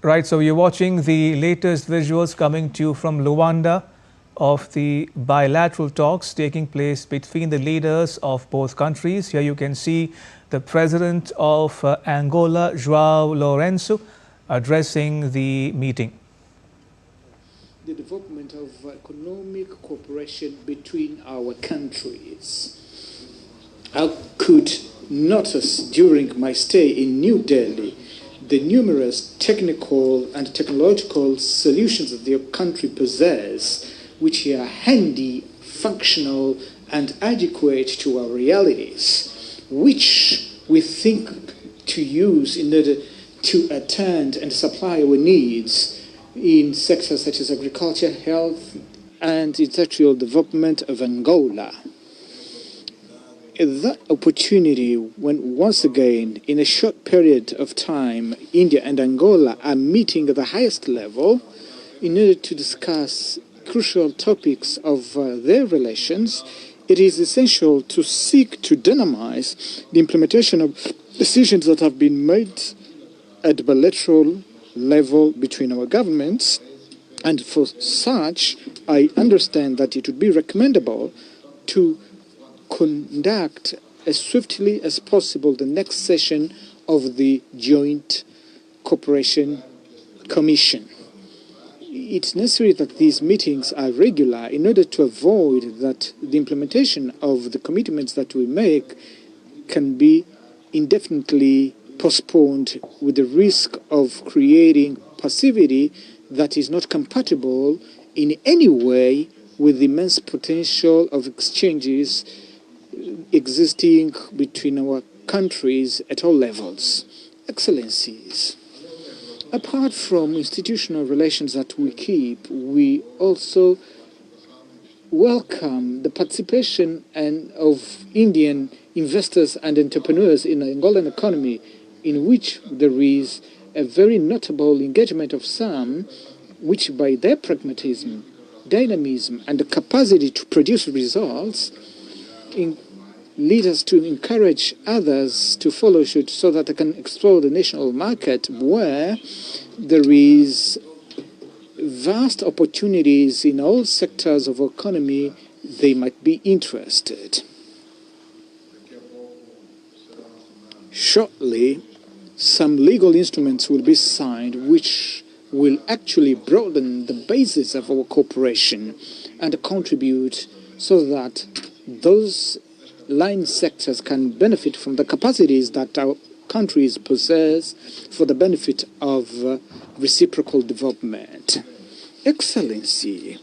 Right, so you're watching the latest visuals coming to you from Luanda of the bilateral talks taking place between the leaders of both countries. Here you can see the president of Angola, João Lourenço, addressing the meeting. The development of economic cooperation between our countries. I could notice during my stay in New Delhi the numerous technical and technological solutions that the country possess, which are handy, functional, and adequate to our realities, which we think to use in order to attend and supply our needs in sectors such as agriculture, health, and industrial development of Angola. That opportunity, when once again, in a short period of time, India and Angola are meeting at the highest level in order to discuss crucial topics of their relations, it is essential to seek to dynamize the implementation of decisions that have been made at the bilateral level between our governments. And for such, I understand that it would be recommendable to conduct as swiftly as possible the next session of the Joint Cooperation Commission. It's necessary that these meetings are regular in order to avoid that the implementation of the commitments that we make can be indefinitely postponed with the risk of creating passivity that is not compatible in any way with the immense potential of exchanges existing between our countries at all levels. Excellencies, apart from institutional relations that we keep, we also welcome the participation of Indian investors and entrepreneurs in the Angolan economy, in which there is a very notable engagement of some, which by their pragmatism, dynamism, and the capacity to produce results lead us to encourage others to follow suit so that they can explore the national market where there is vast opportunities in all sectors of economy they might be interested. Shortly, some legal instruments will be signed which will actually broaden the basis of our cooperation and contribute so that those line sectors can benefit from the capacities that our countries possess for the benefit of reciprocal development. Excellency,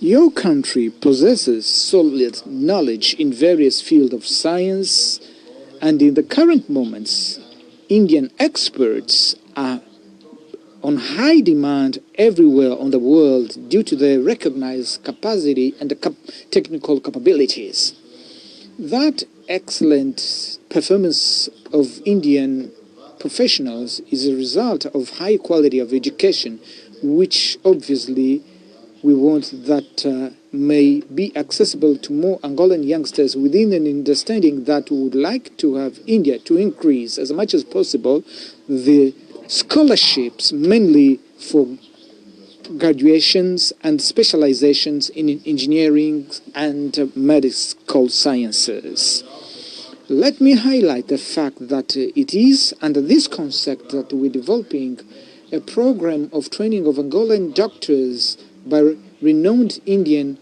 your country possesses solid knowledge in various fields of science, and in the current moments, Indian experts are on high demand everywhere on the world due to their recognized capacity and the technical capabilities. That excellent performance of Indian professionals is a result of high quality of education, which obviously we want that may be accessible to more Angolan youngsters within an understanding that we would like to have India to increase as much as possible the scholarships, mainly for graduations and specializations in engineering and medical sciences. Let me highlight the fact that it is under this concept that we're developing a program of training of Angolan doctors by renowned Indian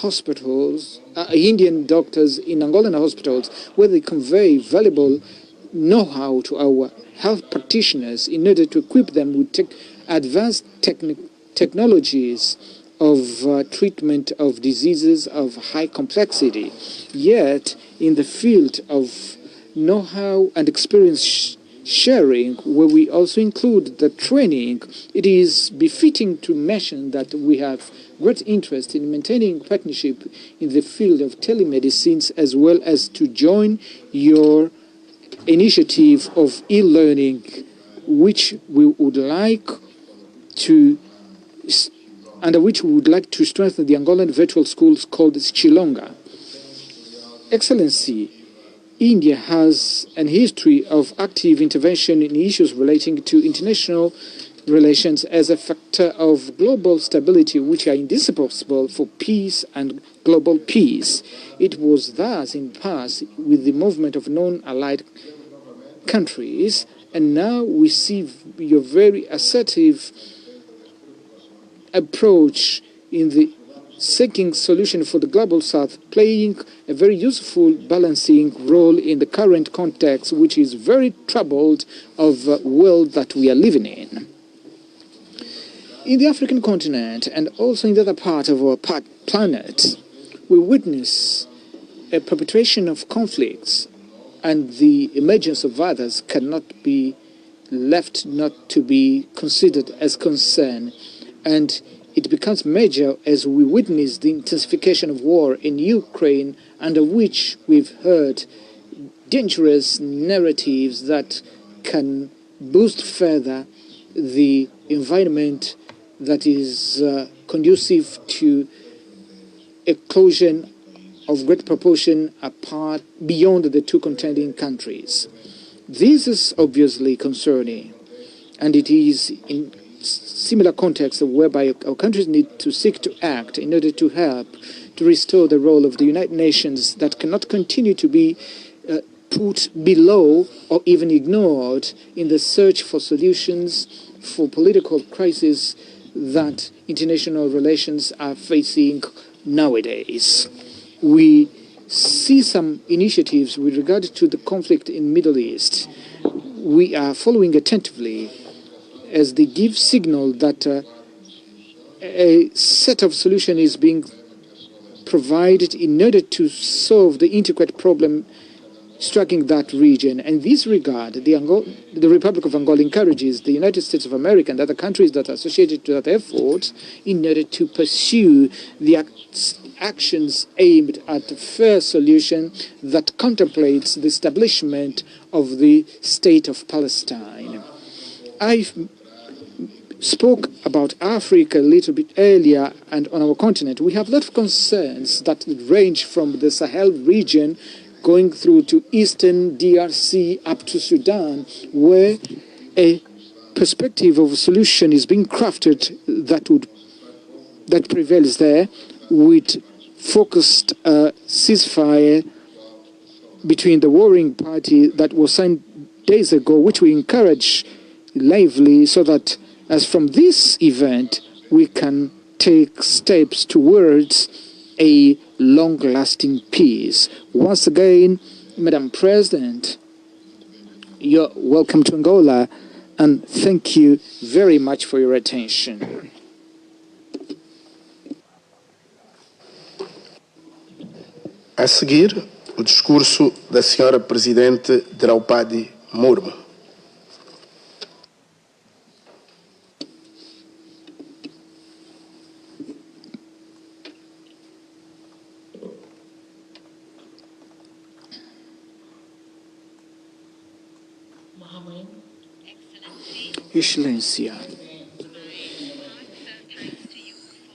hospitals, Indian doctors in Angolan hospitals, where they convey valuable know-how to our health practitioners in order to equip them with advanced technologies of treatment of diseases of high complexity. Yet, in the field of know-how and experience sharing, where we also include the training, it is befitting to mention that we have great interest in maintaining partnership in the field of telemedicine, as well as to join your initiative of e-learning, which we would like to under which we would like to strengthen the Angolan virtual schools called Chilonga. Excellency, India has a history of active intervention in issues relating to international relations as a factor of global stability, which are indispensable for peace and global peace. It was thus in the past with the movement of non-allied countries, and now we see your very assertive approach in the seeking solution for the global south, playing a very useful balancing role in the current context, which is very troubled of the world that we are living in. In the African continent and also in the other part of our planet, we witness a perpetration of conflicts, and the emergence of others cannot be left not to be considered as concern. And it becomes major as we witness the intensification of war in Ukraine, under which we've heard dangerous narratives that can boost further the environment that is conducive to eclosion of great proportion apart beyond the two contending countries. This is obviously concerning, and it is in similar context whereby our countries need to seek to act in order to help to restore the role of the United Nations that cannot continue to be put below or even ignored in the search for solutions for political crises that international relations are facing nowadays. We see some initiatives with regard to the conflict in the Middle East. We are following attentively as they give signal that a set of solution is being provided in order to solve the intricate problem striking that region. And in this regard, the Republic of Angola encourages the United States of America and other countries that are associated to that effort in order to pursue the actions aimed at a fair solution that contemplates the establishment of the State of Palestine. I spoke about Africa a little bit earlier, and on our continent we have a lot of concerns that range from the Sahel region going through to eastern DRC up to Sudan, where a perspective of a solution is being crafted that prevails there, with focused ceasefire between the warring party that was signed days ago, which we encourage lively, so that as from this event we can take steps towards a long-lasting peace. Once again, Madam President, you're welcome to Angola, and thank you very much for your attention. A seguir, o discurso da Senhora Presidente Draupadi Murmu. Excelência,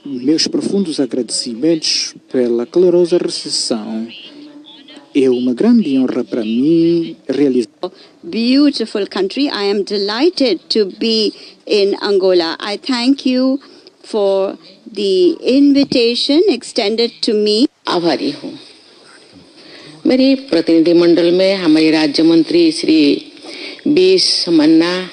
meus profundos agradecimentos pela calorosa recepção. É uma grande honra para mim realizar. Beautiful country. I am delighted to be in Angola. I thank you for the invitation extended to me. आभारी हूँ। मेरे प्रतिनिधि मंडल में हमारे राज्य मंत्री Shri B समन्ना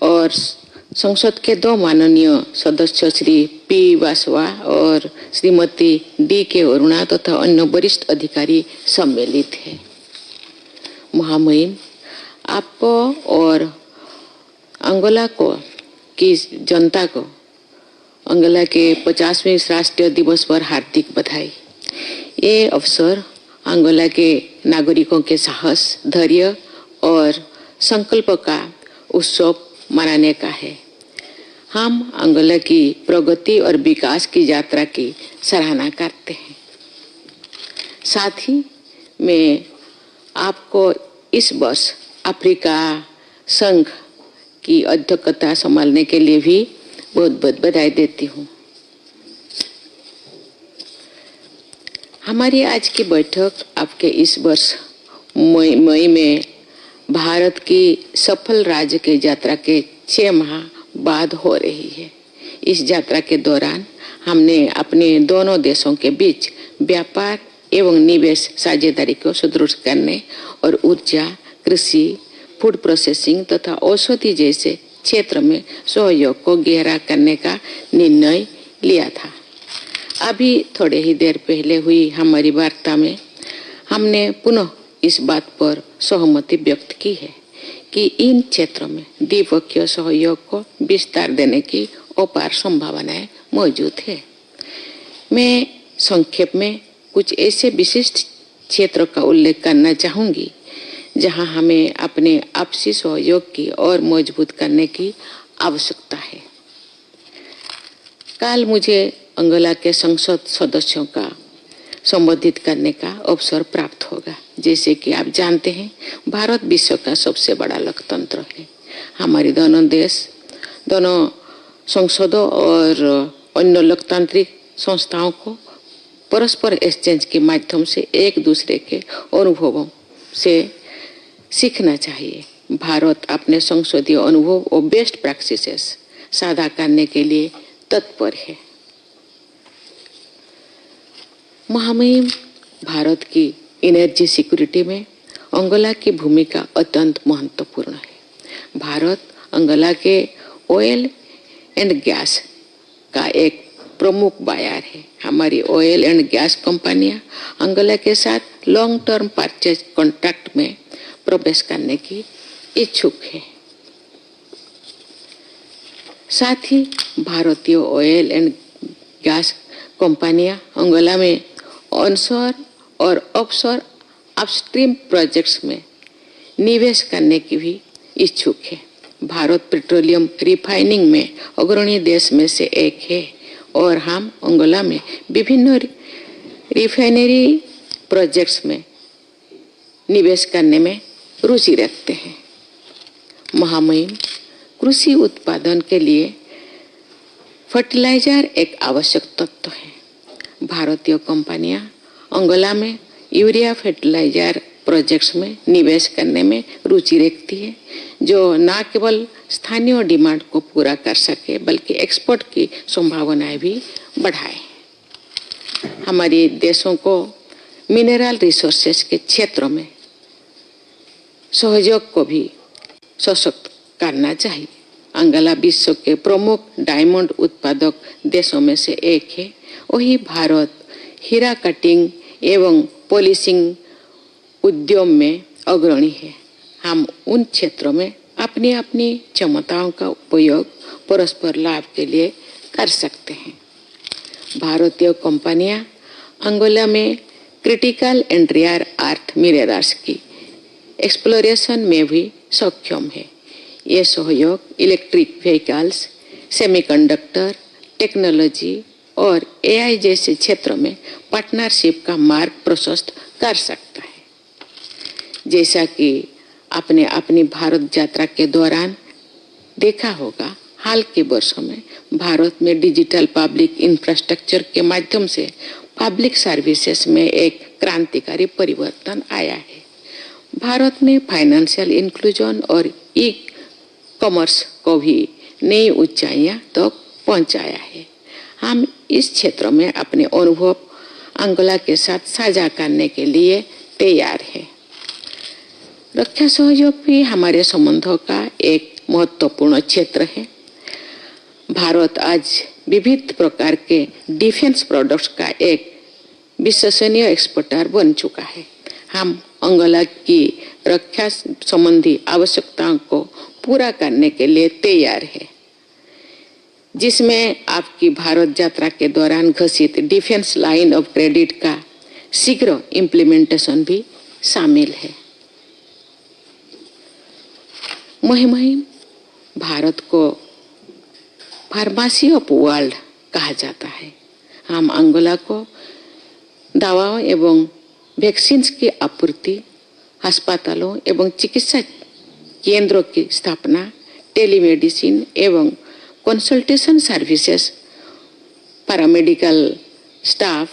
और संसद के दो माननीय सदस्य श्री पी वासवा और श्रीमती डी के अरुणा तथा अन्य वरिष्ठ अधिकारी सम्मिलित हैं। महामहिम, आपको और अंगोला को की जनता को अंगोला के 50वें राष्ट्रीय दिवस पर हार्दिक बधाई। ये अवसर अंगोला के नागरिकों के साहस, धैर्य और संकल्प का उत्सव मनाने का है। हम अंगोला की प्रगति और विकास की यात्रा की सराहना करते हैं। साथ ही मैं आपको इस वर्ष अफ्रीका संघ की अध्यक्षता संभालने के लिए भी बहुत बहुत बधाई देती हूँ। हमारी आज की बैठक आपके इस वर्ष मई में भारत की सफल राज्य की यात्रा के 6 माह बाद हो रही है। इस यात्रा के दौरान हमने अपने दोनों देशों के बीच व्यापार एवं निवेश साझेदारी को सुदृढ़ करने और ऊर्जा, कृषि, फूड प्रोसेसिंग तथा औषधि जैसे क्षेत्र में सहयोग को गहरा करने का निर्णय लिया था। अभी थोड़े ही देर पहले हुई हमारी वार्ता में हमने पुनः इस बात पर सहमति व्यक्त की है कि इन क्षेत्रों में द्विपक्षीय सहयोग को विस्तार देने की अपार संभावनाएं मौजूद है। मैं संक्षेप में कुछ ऐसे विशिष्ट क्षेत्रों का उल्लेख करना चाहूंगी जहां हमें अपने आपसी सहयोग की और मजबूत करने की आवश्यकता है। कल मुझे अंगोला के संसद सदस्यों का संबोधित करने का अवसर प्राप्त होगा। जैसे कि आप जानते हैं, भारत विश्व का सबसे बड़ा लोकतंत्र है। हमारी दोनों देश, दोनों संसदों और अन्य लोकतांत्रिक संस्थाओं को परस्पर एक्सचेंज के माध्यम से एक दूसरे के अनुभवों से सीखना चाहिए। भारत अपने संसदीय अनुभव और बेस्ट प्रैक्टिसेस साझा करने के लिए तत्पर है। महामहिम भारत की एनर्जी सिक्योरिटी में अंगोला की भूमिका अत्यंत महत्वपूर्ण है। भारत अंगोला के ऑयल एंड गैस का एक प्रमुख बायर है। हमारी ऑयल एंड गैस कंपनियां अंगोला के साथ लॉन्ग टर्म परचेज कॉन्ट्रैक्ट में प्रवेश करने की इच्छुक है। साथ ही भारतीय ऑयल एंड गैस कंपनियां अंगोला में ऑनशोर और ऑफशोर अपस्ट्रीम प्रोजेक्ट्स में निवेश करने की भी इच्छुक है। भारत पेट्रोलियम रिफाइनिंग में अग्रणी देश में से एक है और हम अंगोला में विभिन्न रिफाइनरी प्रोजेक्ट्स में निवेश करने में रुचि रखते हैं। महामहिम, कृषि उत्पादन के लिए फर्टिलाइजर एक आवश्यक तत्व है। भारतीय कंपनियां अंगोला में यूरिया फर्टिलाइजर प्रोजेक्ट्स में निवेश करने में रुचि रखती है, जो न केवल स्थानीय डिमांड को पूरा कर सके बल्कि एक्सपोर्ट की संभावनाएं भी बढ़ाए। हमारे देशों को मिनरल रिसोर्सेज के क्षेत्रों में सहयोग को भी सशक्त करना चाहिए। अंगोला विश्व के प्रमुख डायमंड उत्पादक देशों में से एक है। वही भारत हीरा कटिंग एवं पॉलिशिंग उद्यम में अग्रणी है। हम उन क्षेत्रों में अपनी अपनी क्षमताओं का उपयोग परस्पर लाभ के लिए कर सकते हैं। भारतीय कंपनियां अंगोला में critical and rare earth minerals की एक्सप्लोरेशन में भी सक्षम है। ये सहयोग इलेक्ट्रिक व्हीकल्स, सेमीकंडक्टर टेक्नोलॉजी और एआई जैसे क्षेत्रों में पार्टनरशिप का मार्ग प्रशस्त कर सकता है। जैसा कि आपने अपनी भारत यात्रा के दौरान देखा होगा, हाल के वर्षों में भारत में डिजिटल पब्लिक इंफ्रास्ट्रक्चर के माध्यम से पब्लिक सर्विसेज में एक क्रांतिकारी परिवर्तन आया है। भारत ने फाइनेंशियल इंक्लूजन और ई कॉमर्स को भी नई ऊंचाइयां तक पहुंचाया है। हम इस क्षेत्र में अपने अनुभव अंगोला के साथ साझा करने के लिए तैयार हैं। रक्षा सहयोग भी हमारे संबंधों का एक महत्वपूर्ण क्षेत्र है। भारत आज विविध प्रकार के डिफेंस प्रोडक्ट्स का एक विश्वसनीय एक्सपोर्टर बन चुका है। हम अंगोला की रक्षा संबंधी आवश्यकताओं को पूरा करने के लिए तैयार है, जिसमें आपकी भारत यात्रा के दौरान घोषित डिफेंस लाइन ऑफ क्रेडिट का शीघ्र इम्प्लीमेंटेशन भी शामिल है। महिम भारत को फार्मेसी ऑफ वर्ल्ड कहा जाता है। हम अंगोला को दवाओं एवं वैक्सीन की आपूर्ति, अस्पतालों एवं चिकित्सा केंद्रों की स्थापना, टेलीमेडिसिन एवं consultation services, paramedical staff,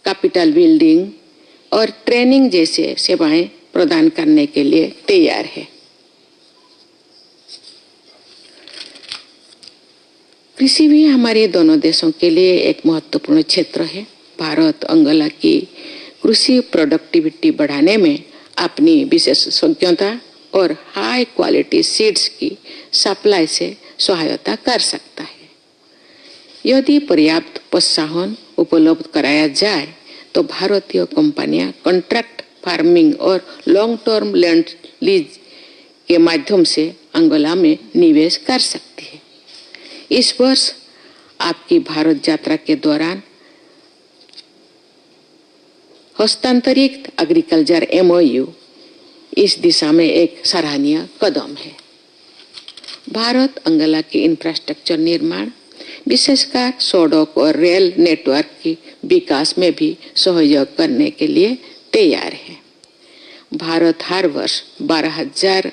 capital building और ट्रेनिंग जैसे सेवाएं प्रदान करने के लिए तैयार है। कृषि भी हमारे दोनों देशों के लिए एक महत्वपूर्ण क्षेत्र है। भारत अंगोला की कृषि प्रोडक्टिविटी बढ़ाने में अपनी विशेषज्ञता और हाई क्वालिटी सीड्स की सप्लाई से सहायता कर सकता है। यदि पर्याप्त प्रोत्साहन उपलब्ध कराया जाए तो भारतीय कंपनियां कॉन्ट्रैक्ट फार्मिंग और लॉन्ग टर्म लैंड लीज के माध्यम से अंगोला में निवेश कर सकती है। इस वर्ष आपकी भारत यात्रा के दौरान हस्तांतरित एग्रीकल्चर MOU इस दिशा में एक सराहनीय कदम है। भारत अंगोला के इंफ्रास्ट्रक्चर निर्माण, विशेषकर सड़क और रेल नेटवर्क की विकास में भी सहयोग करने के लिए तैयार है। भारत हर वर्ष 12,000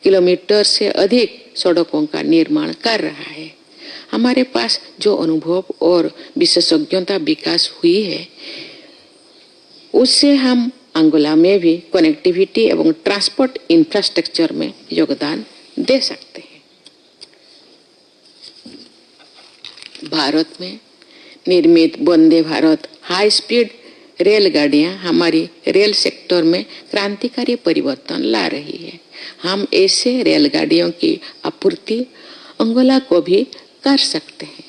किलोमीटर से अधिक सड़कों का निर्माण कर रहा है। हमारे पास जो अनुभव और विशेषज्ञता विकास हुई है, उससे हम अंगोला में भी कनेक्टिविटी एवं ट्रांसपोर्ट इंफ्रास्ट्रक्चर में योगदान दे सकते हैं। भारत में निर्मित वंदे भारत हाई स्पीड रेलगाड़ियां हमारी रेल सेक्टर में क्रांतिकारी परिवर्तन ला रही है। हम ऐसे रेलगाड़ियों की आपूर्ति अंगोला को भी कर सकते हैं।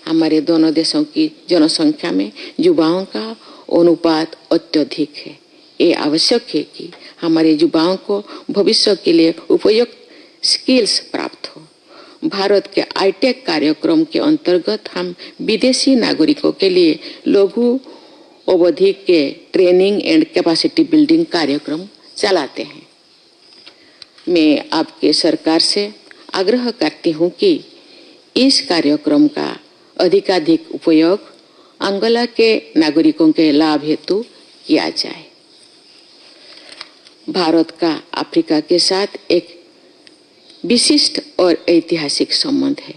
हमारे दोनों देशों की जनसंख्या में युवाओं का अनुपात अत्यधिक है। ये आवश्यक है कि हमारे युवाओं को भविष्य के लिए उपयुक्त स्किल्स प्राप्त हो। भारत के आईटेक कार्यक्रम के अंतर्गत हम विदेशी नागरिकों के लिए लघु अवधि के ट्रेनिंग एंड कैपेसिटी बिल्डिंग कार्यक्रम चलाते हैं। मैं आपके सरकार से आग्रह करती हूं कि इस कार्यक्रम का अधिकाधिक उपयोग अंगोला के नागरिकों के लाभ हेतु किया जाए। भारत का अफ्रीका के साथ एक विशिष्ट और ऐतिहासिक संबंध है।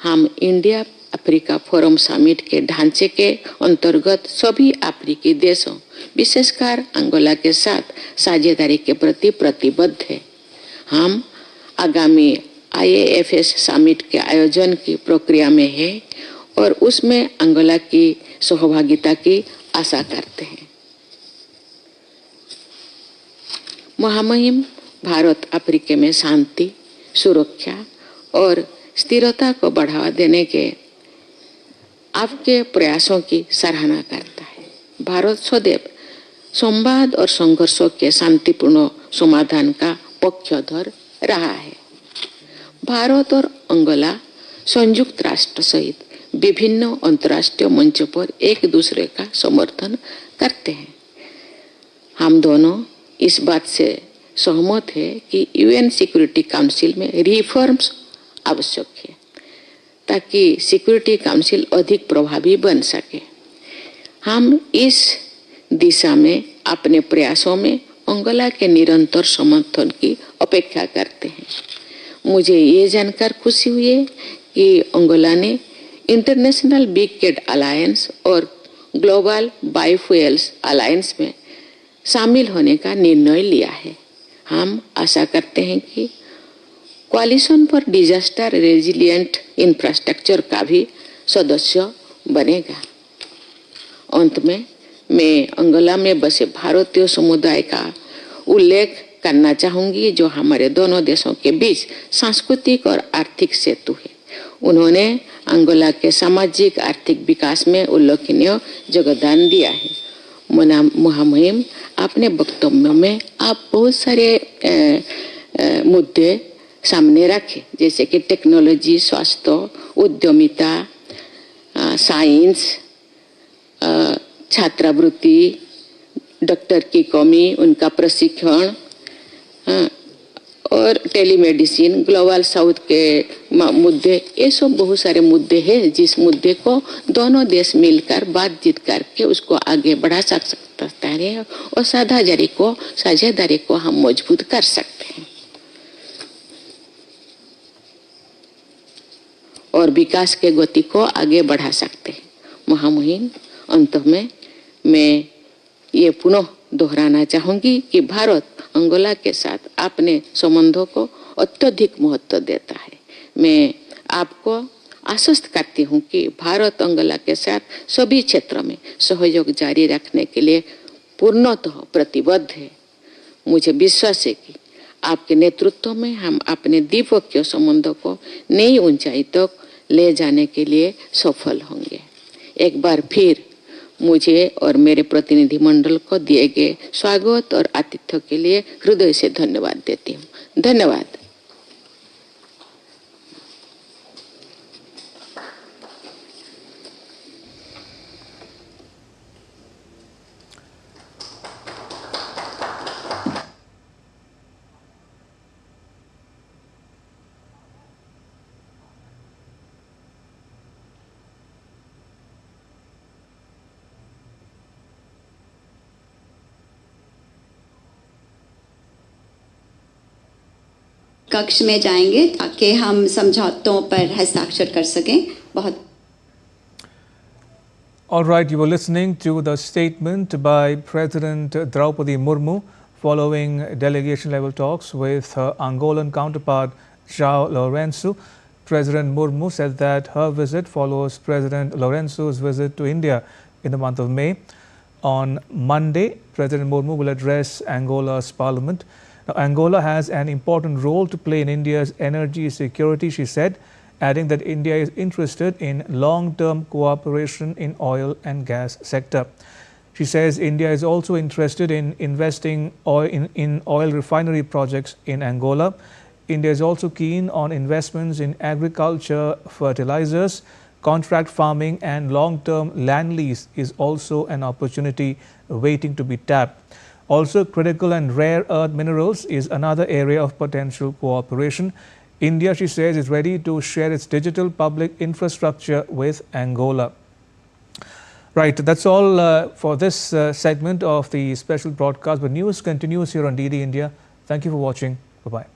हम इंडिया अफ्रीका फोरम समिट के ढांचे के अंतर्गत सभी अफ्रीकी देशों, विशेषकर अंगोला के साथ साझेदारी के प्रति प्रतिबद्ध है। हम आगामी IAFS समिट के आयोजन की प्रक्रिया में है और उसमें अंगोला की सहभागिता की आशा करते हैं। महामहिम भारत अफ्रीका में शांति, सुरक्षा और स्थिरता को बढ़ावा देने के आपके प्रयासों की सराहना करता है। भारत सदैव संवाद और संघर्षों के शांतिपूर्ण समाधान का पक्षधर रहा है। भारत और अंगोला संयुक्त राष्ट्र सहित विभिन्न अंतर्राष्ट्रीय मंचों पर एक दूसरे का समर्थन करते हैं। हम दोनों इस बात से सहमत है कि UN सिक्योरिटी काउंसिल में रिफॉर्म्स आवश्यक है ताकि सिक्योरिटी काउंसिल अधिक प्रभावी बन सके। हम इस दिशा में अपने प्रयासों में अंगोला के निरंतर समर्थन की अपेक्षा करते हैं। मुझे ये जानकर खुशी हुई है कि अंगोला ने इंटरनेशनल बिग कैट अलायंस और ग्लोबल बायोफ्यूल्स अलायंस में शामिल होने का निर्णय लिया है। हम आशा करते हैं कि कोalition फॉर डिजास्टर रेजिलिएंट इंफ्रास्ट्रक्चर का भी सदस्य बनेगा। अंत में मैं अंगोला में बसे भारतीय समुदाय का उल्लेख करना चाहूंगी, जो हमारे दोनों देशों के बीच सांस्कृतिक और आर्थिक सेतु है। उन्होंने अंगोला के सामाजिक आर्थिक विकास में उल्लेखनीय योगदान दिया है। महामहिम, अपने वक्तव्य में आप बहुत सारे मुद्दे सामने रखे, जैसे कि टेक्नोलॉजी, स्वास्थ्य, उद्यमिता, साइंस, छात्रवृत्ति, डॉक्टर की कमी, उनका प्रशिक्षण और टेलीमेडिसिन, ग्लोबल साउथ के मुद्दे, ये सब बहुत सारे मुद्दे हैं जिस मुद्दे को दोनों देश मिलकर बातचीत करके उसको आगे बढ़ा सकता है और साझेदारी को हम मजबूत कर सकते हैं और विकास के गति को आगे बढ़ा सकते हैं। महामहिम, अंत में मैं ये पुनः दोहराना चाहूंगी कि भारत अंगोला के साथ अपने संबंधों को अत्यधिक महत्व देता है। मैं आपको आश्वस्त करती हूं कि भारत अंगोला के साथ सभी क्षेत्रों में सहयोग जारी रखने के लिए पूर्णतः प्रतिबद्ध है। मुझे विश्वास है कि आपके नेतृत्व में हम अपने द्विपक्षीय संबंधों को नई ऊंचाई तक ले जाने के लिए सफल होंगे। एक बार फिर मुझे और मेरे प्रतिनिधि मंडल को दिए गए स्वागत और आतिथ्य के लिए हृदय से धन्यवाद देती हूँ। धन्यवाद। कक्ष में जाएंगे ताकि हम समझौतों पर हस्ताक्षर कर सकें। बहुत All right, you were listening to the statement by President Draupadi Murmu following delegation level talks with her Angolan counterpart João Lourenço. President Murmu said that her visit follows President Lourenço's visit to India in the month of May. On Monday, President Murmu will address Angola's parliament. Now, Angola has an important role to play in India's energy security, she said, adding that India is interested in long-term cooperation in oil and gas sector. She says India is also interested in investing in oil refinery projects in Angola. India is also keen on investments in agriculture, fertilizers, contract farming, and long-term land lease is also an opportunity waiting to be tapped. Also, critical and rare earth minerals is another area of potential cooperation. India, she says, is ready to share its digital public infrastructure with Angola. Right, that's all for this segment of the special broadcast. But news continues here on DD India. Thank you for watching. Bye-bye.